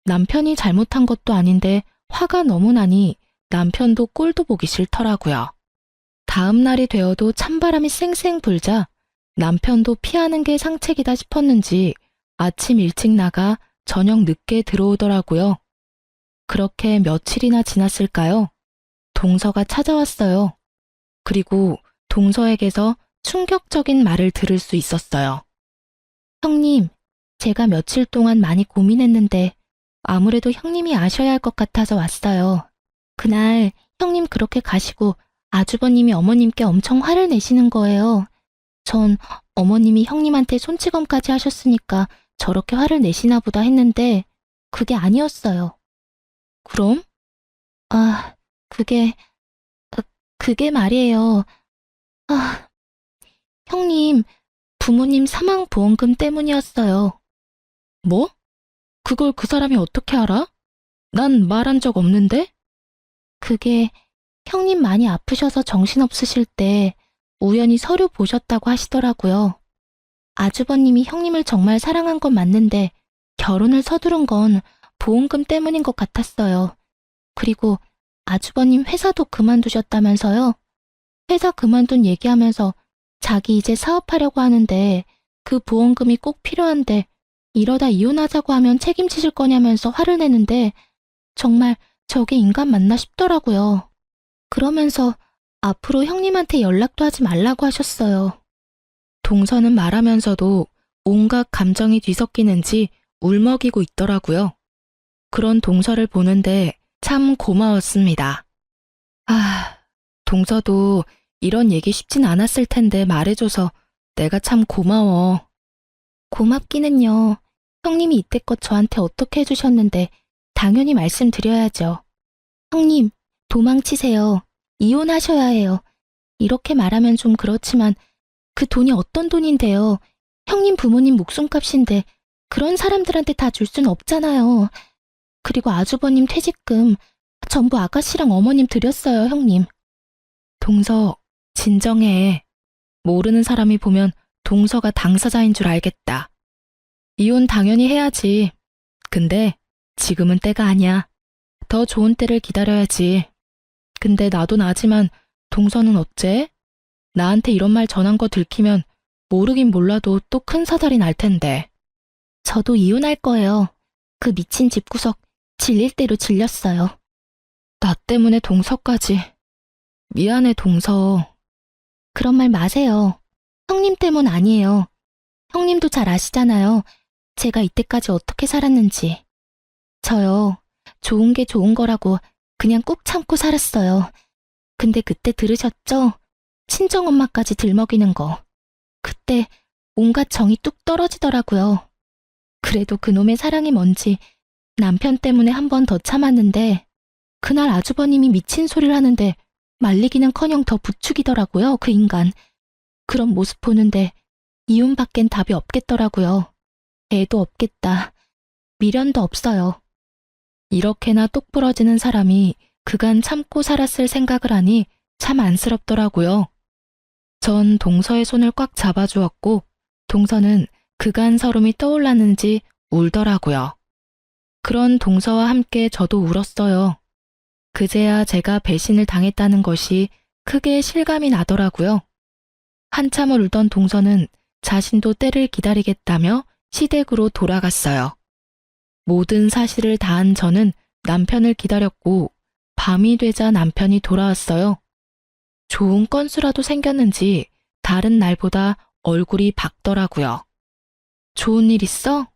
남편이 잘못한 것도 아닌데 화가 너무 나니 남편도 꼴도 보기 싫더라고요. 다음 날이 되어도 찬바람이 쌩쌩 불자 남편도 피하는 게 상책이다 싶었는지 아침 일찍 나가 저녁 늦게 들어오더라고요. 그렇게 며칠이나 지났을까요? 동서가 찾아왔어요. 그리고 동서에게서 충격적인 말을 들을 수 있었어요. 형님, 제가 며칠 동안 많이 고민했는데 아무래도 형님이 아셔야 할 것 같아서 왔어요. 그날 형님 그렇게 가시고 아주버님이 어머님께 엄청 화를 내시는 거예요. 전 어머님이 형님한테 손찌검까지 하셨으니까 저렇게 화를 내시나 보다 했는데 그게 아니었어요. 그럼? 아, 그게, 그게 말이에요. 아, 형님, 부모님 사망보험금 때문이었어요. 뭐? 그걸 그 사람이 어떻게 알아? 난 말한 적 없는데? 그게 형님 많이 아프셔서 정신없으실 때 우연히 서류 보셨다고 하시더라고요. 아주버님이 형님을 정말 사랑한 건 맞는데 결혼을 서두른 건 보험금 때문인 것 같았어요. 그리고 아주버님 회사도 그만두셨다면서요? 회사 그만둔 얘기하면서 자기 이제 사업하려고 하는데 그 보험금이 꼭 필요한데 이러다 이혼하자고 하면 책임지실 거냐면서 화를 내는데 정말 저게 인간 맞나 싶더라고요. 그러면서 앞으로 형님한테 연락도 하지 말라고 하셨어요. 동서는 말하면서도 온갖 감정이 뒤섞이는지 울먹이고 있더라고요. 그런 동서를 보는데 참 고마웠습니다. 아, 동서도 이런 얘기 쉽진 않았을 텐데 말해줘서 내가 참 고마워. 고맙기는요. 형님이 이때껏 저한테 어떻게 해주셨는데 당연히 말씀드려야죠. 형님, 도망치세요. 이혼하셔야 해요. 이렇게 말하면 좀 그렇지만 그 돈이 어떤 돈인데요. 형님 부모님 목숨값인데 그런 사람들한테 다 줄 순 없잖아요. 그리고 아주버님 퇴직금 전부 아가씨랑 어머님 드렸어요, 형님. 동서, 진정해. 모르는 사람이 보면 동서가 당사자인 줄 알겠다. 이혼 당연히 해야지. 근데 지금은 때가 아니야. 더 좋은 때를 기다려야지. 근데 나도 나지만 동서는 어째? 나한테 이런 말 전한 거 들키면 모르긴 몰라도 또 큰 사달이 날 텐데. 저도 이혼할 거예요. 그 미친 집구석 질릴 대로 질렸어요. 나 때문에 동서까지. 미안해, 동서. 그런 말 마세요. 형님 때문 아니에요. 형님도 잘 아시잖아요. 제가 이때까지 어떻게 살았는지. 저요, 좋은 게 좋은 거라고 그냥 꾹 참고 살았어요. 근데 그때 들으셨죠? 친정엄마까지 들먹이는 거. 그때 온갖 정이 뚝 떨어지더라고요. 그래도 그놈의 사랑이 뭔지 남편 때문에 한 번 더 참았는데 그날 아주버님이 미친 소리를 하는데 말리기는커녕 더 부추기더라고요, 그 인간. 그런 모습 보는데 이혼밖엔 답이 없겠더라고요. 애도 없겠다. 미련도 없어요. 이렇게나 똑 부러지는 사람이 그간 참고 살았을 생각을 하니 참 안쓰럽더라고요. 전 동서의 손을 꽉 잡아주었고 동서는 그간 서름이 떠올랐는지 울더라고요. 그런 동서와 함께 저도 울었어요. 그제야 제가 배신을 당했다는 것이 크게 실감이 나더라고요. 한참을 울던 동서는 자신도 때를 기다리겠다며 시댁으로 돌아갔어요. 모든 사실을 다한 저는 남편을 기다렸고 밤이 되자 남편이 돌아왔어요. 좋은 건수라도 생겼는지 다른 날보다 얼굴이 밝더라고요. 좋은 일 있어?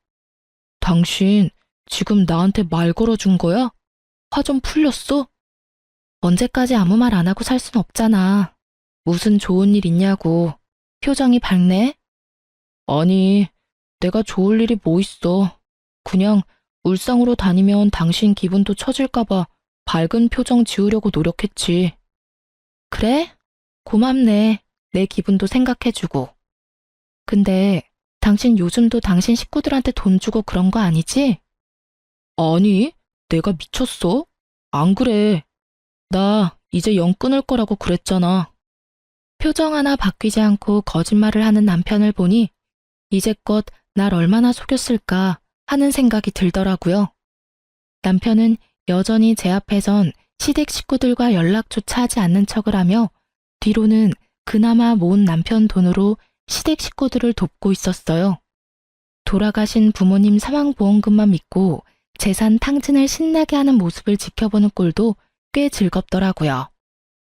당신 지금 나한테 말 걸어준 거야? 화 좀 풀렸어? 언제까지 아무 말 안 하고 살 순 없잖아. 무슨 좋은 일 있냐고. 표정이 밝네? 아니, 내가 좋을 일이 뭐 있어. 그냥 울상으로 다니면 당신 기분도 처질까봐 밝은 표정 지으려고 노력했지. 그래? 고맙네. 내 기분도 생각해주고. 근데 당신 요즘도 당신 식구들한테 돈 주고 그런 거 아니지? 아니, 내가 미쳤어? 안 그래. 나 이제 영 끊을 거라고 그랬잖아. 표정 하나 바뀌지 않고 거짓말을 하는 남편을 보니 이제껏 날 얼마나 속였을까 하는 생각이 들더라고요. 남편은 여전히 제 앞에선 시댁 식구들과 연락조차 하지 않는 척을 하며 뒤로는 그나마 모은 남편 돈으로 시댁 식구들을 돕고 있었어요. 돌아가신 부모님 사망보험금만 믿고 재산 탕진을 신나게 하는 모습을 지켜보는 꼴도 꽤 즐겁더라고요.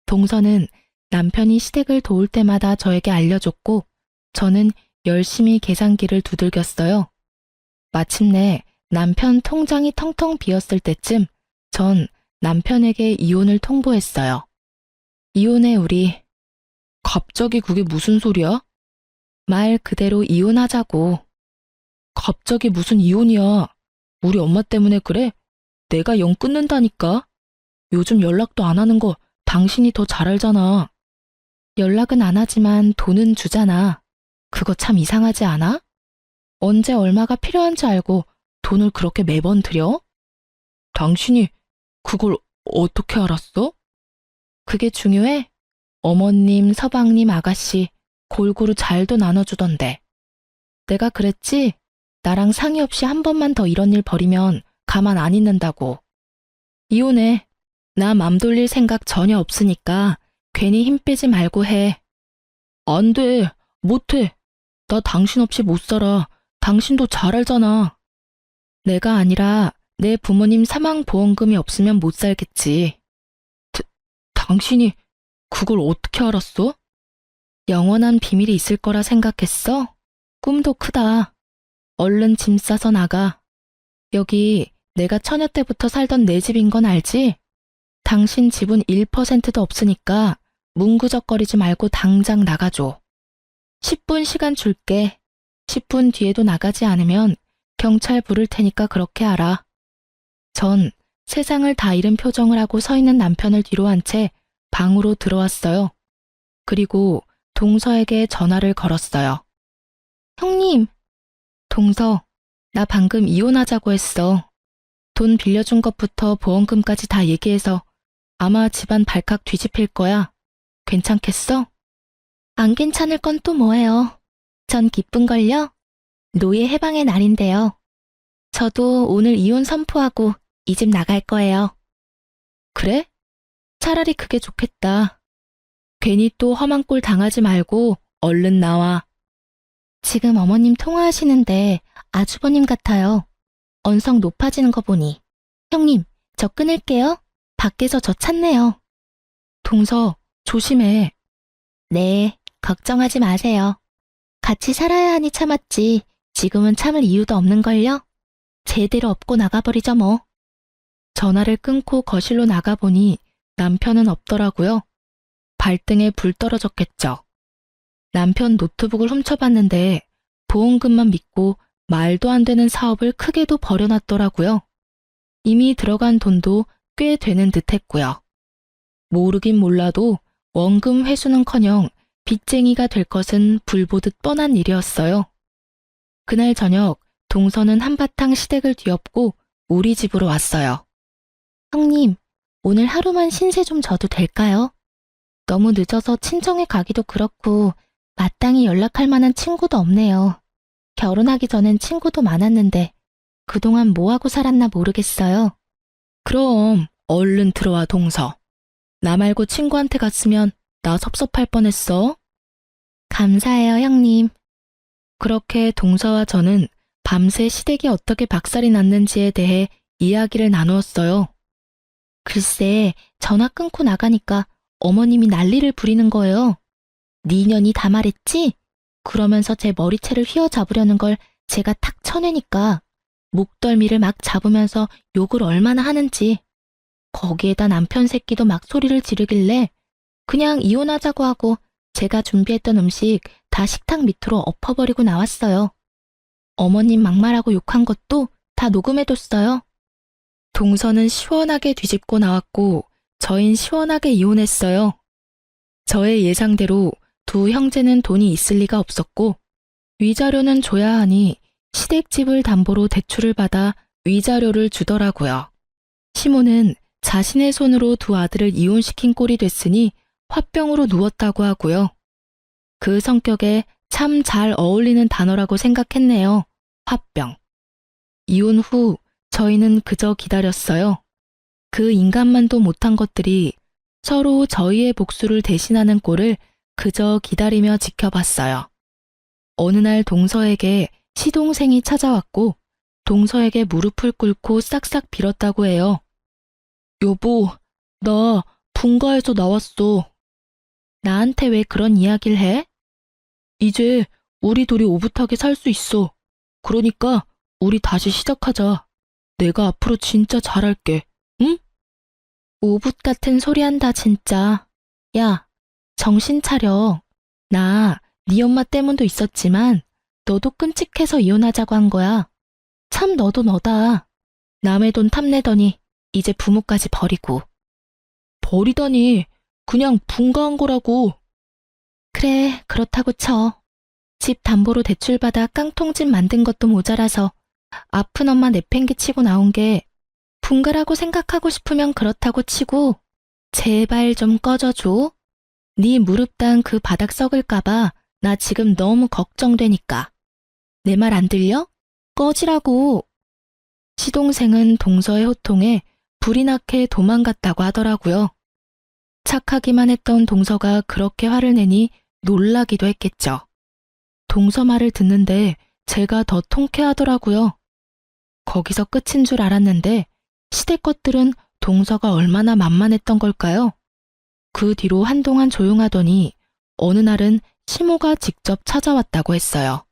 동서는 남편이 시댁을 도울 때마다 저에게 알려줬고 저는 열심히 계산기를 두들겼어요. 마침내 남편 통장이 텅텅 비었을 때쯤 전 남편에게 이혼을 통보했어요. 이혼해 우리. 갑자기 그게 무슨 소리야? 말 그대로 이혼하자고. 갑자기 무슨 이혼이야. 우리 엄마 때문에 그래? 내가 영 끊는다니까. 요즘 연락도 안 하는 거 당신이 더 잘 알잖아. 연락은 안 하지만 돈은 주잖아. 그거 참 이상하지 않아? 언제 얼마가 필요한지 알고 돈을 그렇게 매번 들여? 당신이 그걸 어떻게 알았어? 그게 중요해? 어머님, 서방님, 아가씨 골고루 잘도 나눠주던데. 내가 그랬지? 나랑 상의 없이 한 번만 더 이런 일 벌이면 가만 안 있는다고. 이혼해. 나 맘 돌릴 생각 전혀 없으니까 괜히 힘 빼지 말고 해. 안 돼. 못해. 나 당신 없이 못 살아. 당신도 잘 알잖아. 내가 아니라 내 부모님 사망보험금이 없으면 못 살겠지. 당신이 그걸 어떻게 알았어? 영원한 비밀이 있을 거라 생각했어? 꿈도 크다. 얼른 짐 싸서 나가. 여기 내가 처녀 때부터 살던 내 집인 건 알지? 당신 집은 1%도 없으니까 문구적거리지 말고 당장 나가줘. 10분 시간 줄게. 10분 뒤에도 나가지 않으면 경찰 부를 테니까 그렇게 알아. 전 세상을 다 잃은 표정을 하고 서 있는 남편을 뒤로 한 채 방으로 들어왔어요. 그리고 동서에게 전화를 걸었어요. 형님, 동서, 나 방금 이혼하자고 했어. 돈 빌려준 것부터 보험금까지 다 얘기해서 아마 집안 발칵 뒤집힐 거야. 괜찮겠어? 안 괜찮을 건 또 뭐예요? 전 기쁜걸요? 노예 해방의 날인데요. 저도 오늘 이혼 선포하고 이 집 나갈 거예요. 그래? 차라리 그게 좋겠다. 괜히 또 험한 꼴 당하지 말고 얼른 나와. 지금 어머님 통화하시는데 아주버님 같아요. 언성 높아지는 거 보니. 형님, 저 끊을게요. 밖에서 저 찾네요. 동서, 조심해. 네, 걱정하지 마세요. 같이 살아야 하니 참았지. 지금은 참을 이유도 없는걸요? 제대로 업고 나가버리죠 뭐. 전화를 끊고 거실로 나가보니 남편은 없더라고요. 발등에 불 떨어졌겠죠. 남편 노트북을 훔쳐봤는데 보험금만 믿고 말도 안 되는 사업을 크게도 벌여놨더라고요. 이미 들어간 돈도 꽤 되는 듯 했고요. 모르긴 몰라도 원금 회수는커녕 빚쟁이가 될 것은 불보듯 뻔한 일이었어요. 그날 저녁 동서는 한바탕 시댁을 뒤엎고 우리 집으로 왔어요. 형님, 오늘 하루만 신세 좀 져도 될까요? 너무 늦어서 친정에 가기도 그렇고 마땅히 연락할 만한 친구도 없네요. 결혼하기 전엔 친구도 많았는데 그동안 뭐하고 살았나 모르겠어요. 그럼 얼른 들어와 동서. 나 말고 친구한테 갔으면 나 섭섭할 뻔했어. 감사해요 형님. 그렇게 동서와 저는 밤새 시댁이 어떻게 박살이 났는지에 대해 이야기를 나누었어요. 글쎄 전화 끊고 나가니까 어머님이 난리를 부리는 거예요. 네 년이 다 말했지? 그러면서 제 머리채를 휘어잡으려는 걸 제가 탁 쳐내니까 목덜미를 막 잡으면서 욕을 얼마나 하는지. 거기에다 남편 새끼도 막 소리를 지르길래 그냥 이혼하자고 하고 제가 준비했던 음식 다 식탁 밑으로 엎어버리고 나왔어요. 어머님 막말하고 욕한 것도 다 녹음해뒀어요. 동서는 시원하게 뒤집고 나왔고 저흰 시원하게 이혼했어요. 저의 예상대로 두 형제는 돈이 있을 리가 없었고 위자료는 줘야 하니 시댁집을 담보로 대출을 받아 위자료를 주더라고요. 시모는 자신의 손으로 두 아들을 이혼시킨 꼴이 됐으니 화병으로 누웠다고 하고요. 그 성격에 참 잘 어울리는 단어라고 생각했네요. 화병. 이혼 후 저희는 그저 기다렸어요. 그 인간만도 못한 것들이 서로 저희의 복수를 대신하는 꼴을 그저 기다리며 지켜봤어요. 어느 날 동서에게 시동생이 찾아왔고 동서에게 무릎을 꿇고 싹싹 빌었다고 해요. 여보, 나 분가에서 나왔어. 나한테 왜 그런 이야기를 해? 이제 우리 둘이 오붓하게 살 수 있어. 그러니까 우리 다시 시작하자. 내가 앞으로 진짜 잘할게. 응? 오붓 같은 소리 한다 진짜. 야, 정신 차려. 나 네 엄마 때문도 있었지만 너도 끔찍해서 이혼하자고 한 거야. 참 너도 너다. 남의 돈 탐내더니 이제 부모까지 버리고. 버리다니 그냥 분가한 거라고. 그래, 그렇다고 쳐. 집 담보로 대출받아 깡통집 만든 것도 모자라서 아픈 엄마 내팽개치고 나온 게 분가라고 생각하고 싶으면 그렇다고 치고 제발 좀 꺼져줘. 네 무릎 단 그 바닥 썩을까봐 나 지금 너무 걱정되니까. 내 말 안 들려? 꺼지라고. 시동생은 동서의 호통에 불이 나게 도망갔다고 하더라고요. 착하기만 했던 동서가 그렇게 화를 내니 놀라기도 했겠죠. 동서 말을 듣는데 제가 더 통쾌하더라고요. 거기서 끝인 줄 알았는데 시댁 것들은 동서가 얼마나 만만했던 걸까요? 그 뒤로 한동안 조용하더니 어느 날은 시모가 직접 찾아왔다고 했어요.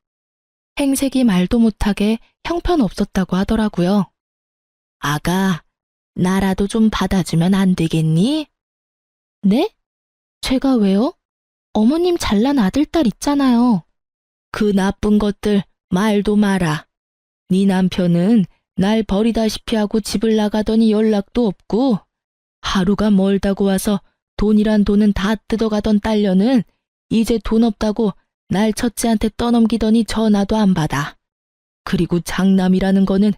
행색이 말도 못하게 형편없었다고 하더라고요. 아가, 나라도 좀 받아주면 안 되겠니? 네? 제가 왜요? 어머님 잘난 아들딸 있잖아요. 그 나쁜 것들 말도 마라. 네 남편은 날 버리다시피 하고 집을 나가더니 연락도 없고 하루가 멀다고 와서 돈이란 돈은 다 뜯어가던 딸녀는 이제 돈 없다고 날 첫째한테 떠넘기더니 전화도 안 받아. 그리고 장남이라는 거는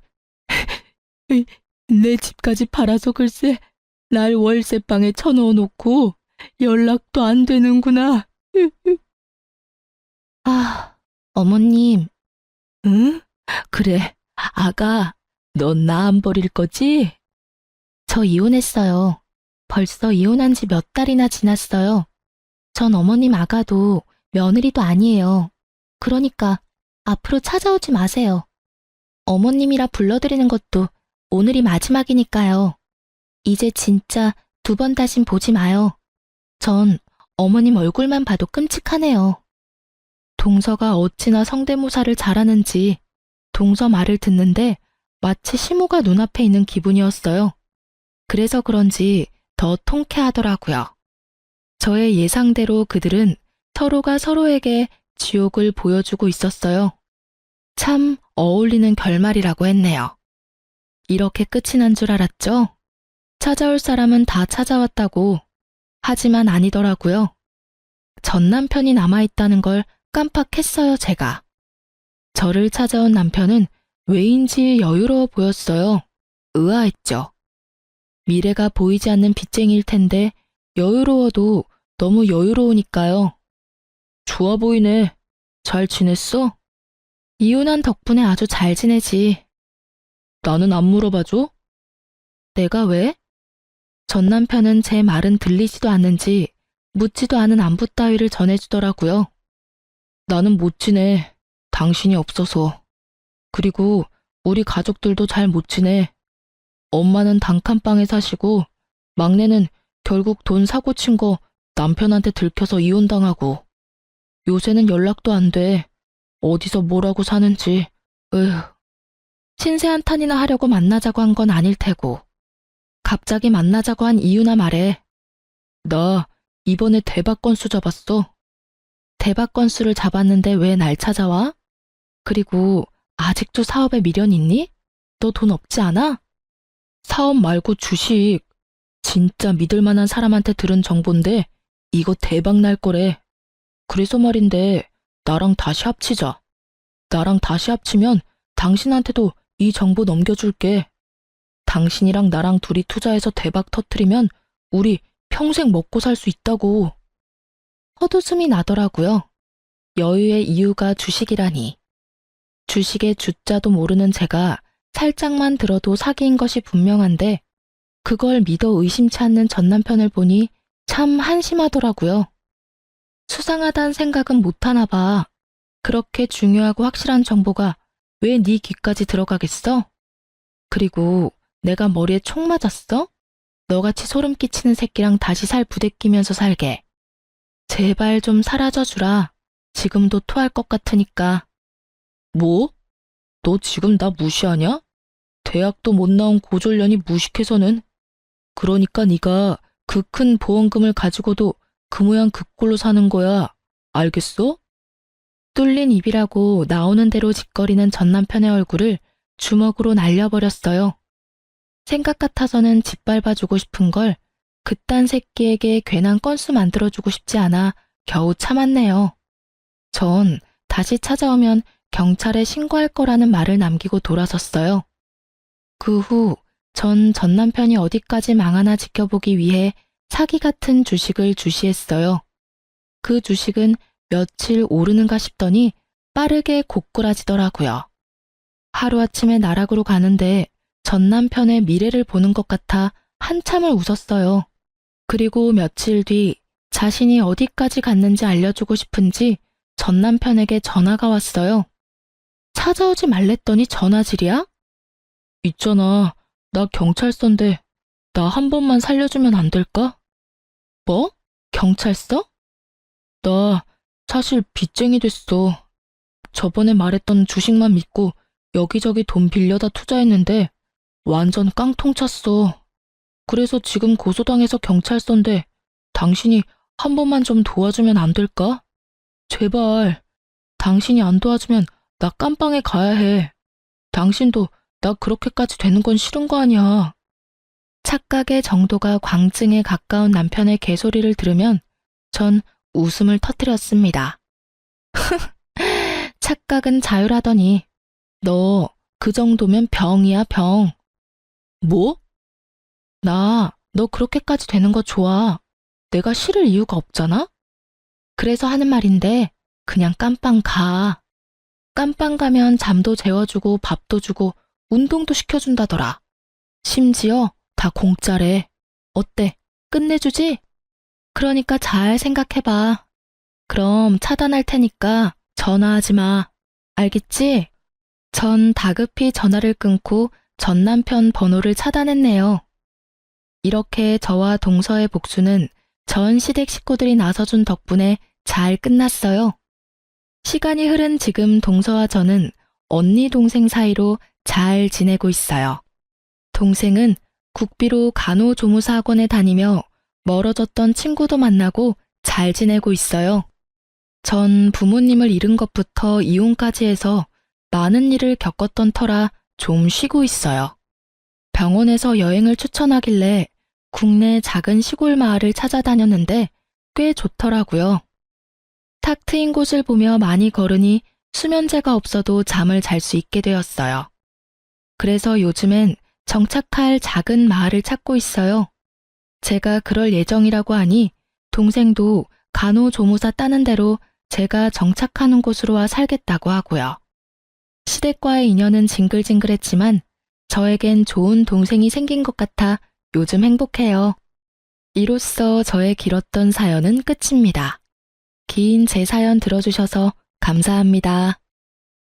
내 집까지 팔아서 글쎄 날 월세방에 쳐넣어 놓고 연락도 안 되는구나. 아, 어머님. 응? 그래, 아가, 넌 나 안 버릴 거지? 저 이혼했어요. 벌써 이혼한 지 몇 달이나 지났어요. 전 어머님 아가도 며느리도 아니에요. 그러니까 앞으로 찾아오지 마세요. 어머님이라 불러드리는 것도 오늘이 마지막이니까요. 이제 진짜 두 번 다신 보지 마요. 전 어머님 얼굴만 봐도 끔찍하네요. 동서가 어찌나 성대모사를 잘하는지 동서 말을 듣는데 마치 시모가 눈앞에 있는 기분이었어요. 그래서 그런지 더 통쾌하더라고요. 저의 예상대로 그들은 서로가 서로에게 지옥을 보여주고 있었어요. 참 어울리는 결말이라고 했네요. 이렇게 끝이 난 줄 알았죠? 찾아올 사람은 다 찾아왔다고. 하지만 아니더라고요. 전 남편이 남아있다는 걸 깜빡했어요, 제가. 저를 찾아온 남편은 왜인지 여유로워 보였어요. 의아했죠. 미래가 보이지 않는 빚쟁이일 텐데 여유로워도 너무 여유로우니까요. 좋아 보이네. 잘 지냈어? 이혼한 덕분에 아주 잘 지내지. 나는 안 물어봐줘? 내가 왜? 전 남편은 제 말은 들리지도 않는지 묻지도 않은 안부 따위를 전해주더라고요. 나는 못 지내. 당신이 없어서. 그리고 우리 가족들도 잘 못 지내. 엄마는 단칸방에 사시고 막내는 결국 돈 사고 친 거 남편한테 들켜서 이혼당하고 요새는 연락도 안 돼. 어디서 뭐라고 사는지. 으휴. 신세 한탄이나 하려고 만나자고 한 건 아닐 테고. 갑자기 만나자고 한 이유나 말해. 나 이번에 대박 건수 잡았어. 대박 건수를 잡았는데 왜 날 찾아와? 그리고 아직도 사업에 미련 있니? 너 돈 없지 않아? 사업 말고 주식. 진짜 믿을 만한 사람한테 들은 정보인데 이거 대박 날 거래. 그래서 말인데 나랑 다시 합치자. 나랑 다시 합치면 당신한테도 이 정보 넘겨줄게. 당신이랑 나랑 둘이 투자해서 대박 터트리면 우리 평생 먹고 살 수 있다고. 헛웃음이 나더라고요. 여유의 이유가 주식이라니. 주식의 주자도 모르는 제가 살짝만 들어도 사기인 것이 분명한데 그걸 믿어 의심치 않는 전 남편을 보니 참 한심하더라고요. 수상하단 생각은 못하나 봐. 그렇게 중요하고 확실한 정보가 왜 네 귀까지 들어가겠어? 그리고 내가 머리에 총 맞았어? 너같이 소름 끼치는 새끼랑 다시 살 부대끼면서 살게. 제발 좀 사라져주라. 지금도 토할 것 같으니까. 뭐? 너 지금 나 무시하냐? 대학도 못 나온 고졸년이 무식해서는. 그러니까 네가 그 큰 보험금을 가지고도 그 모양 그 꼴로 사는 거야. 알겠어? 뚫린 입이라고 나오는 대로 짓거리는 전 남편의 얼굴을 주먹으로 날려버렸어요. 생각 같아서는 짓밟아주고 싶은 걸 그딴 새끼에게 괜한 건수 만들어주고 싶지 않아 겨우 참았네요. 전 다시 찾아오면 경찰에 신고할 거라는 말을 남기고 돌아섰어요. 그 후 전 남편이 어디까지 망하나 지켜보기 위해 사기 같은 주식을 주시했어요. 그 주식은 며칠 오르는가 싶더니 빠르게 고꾸라지더라고요. 하루아침에 나락으로 가는데 전 남편의 미래를 보는 것 같아 한참을 웃었어요. 그리고 며칠 뒤 자신이 어디까지 갔는지 알려주고 싶은지 전 남편에게 전화가 왔어요. 찾아오지 말랬더니 전화질이야? 있잖아, 나 경찰서인데 나 한 번만 살려주면 안 될까? 뭐? 경찰서? 나 사실 빚쟁이 됐어. 저번에 말했던 주식만 믿고 여기저기 돈 빌려다 투자했는데 완전 깡통 찼어. 그래서 지금 고소당해서 경찰서인데 당신이 한 번만 좀 도와주면 안 될까? 제발. 당신이 안 도와주면 나 깜빵에 가야 해. 당신도 나 그렇게까지 되는 건 싫은 거 아니야. 착각의 정도가 광증에 가까운 남편의 개소리를 들으면 전 웃음을 터뜨렸습니다. 착각은 자유라더니 너 그 정도면 병이야, 병. 뭐? 나 너 그렇게까지 되는 거 좋아. 내가 싫을 이유가 없잖아? 그래서 하는 말인데 그냥 깜빵 가. 깜빵 가면 잠도 재워주고 밥도 주고 운동도 시켜준다더라. 심지어 다 공짜래. 어때? 끝내주지? 그러니까 잘 생각해봐. 그럼 차단할 테니까 전화하지 마. 알겠지? 전 다급히 전화를 끊고 전 남편 번호를 차단했네요. 이렇게 저와 동서의 복수는 전 시댁 식구들이 나서준 덕분에 잘 끝났어요. 시간이 흐른 지금 동서와 저는 언니 동생 사이로 잘 지내고 있어요. 동생은 국비로 간호조무사 학원에 다니며 멀어졌던 친구도 만나고 잘 지내고 있어요. 전 부모님을 잃은 것부터 이혼까지 해서 많은 일을 겪었던 터라 좀 쉬고 있어요. 병원에서 여행을 추천하길래 국내 작은 시골 마을을 찾아다녔는데 꽤 좋더라고요. 탁 트인 곳을 보며 많이 걸으니 수면제가 없어도 잠을 잘 수 있게 되었어요. 그래서 요즘엔 정착할 작은 마을을 찾고 있어요. 제가 그럴 예정이라고 하니 동생도 간호조무사 따는 대로 제가 정착하는 곳으로 와 살겠다고 하고요. 시댁과의 인연은 징글징글했지만 저에겐 좋은 동생이 생긴 것 같아 요즘 행복해요. 이로써 저의 길었던 사연은 끝입니다. 긴 제 사연 들어주셔서 감사합니다.